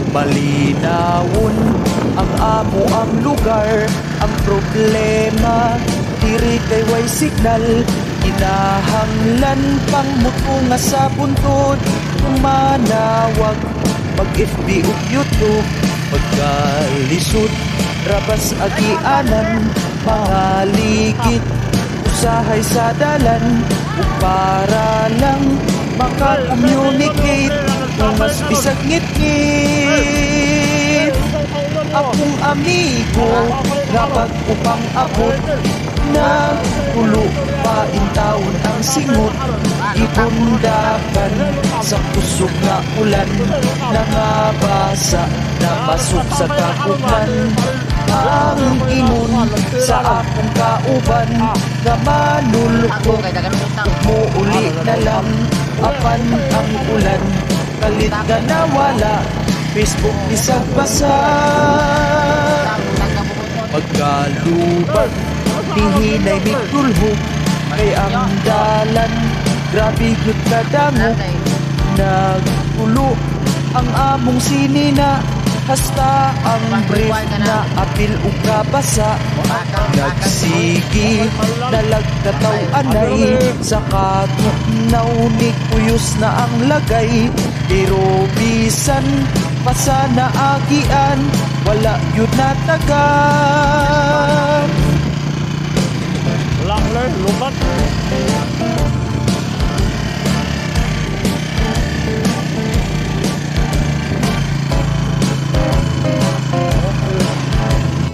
Malinawon ang amo ang lugar. Ang problema diri kay way signal. Kinahanglan pang mutunga sa buntod. Manawag mag-FB ug YouTube. Pagkalisod rabas agianan. Mga ligid usahay sa dalan. Ug para lang maka-communicate kung mas bisag ngit-ngit. Akong amigo nga pag-upang abot na tulo pa in taon ang singot. Ipundakan sa kusog nga ulan. Nangabasa na pasok sa kakupan. Ang ingon sa akong kauban nga manulukot. Muuli na lang apan ang ulan. Kalit ka nawala, Facebook isang basa. Pagkalubag dihinay mitulhog. Kay ang dalan grabe gyud kadangog. Nagtulo ang among sinina. Hasta ang brief na apil ug kabasa. Nagsigi nalagkataw anay. Sa katugnaw ni kuyos na ang lagay. Pero bisan pa sa naagian wala yun natagan. Langler, lumat.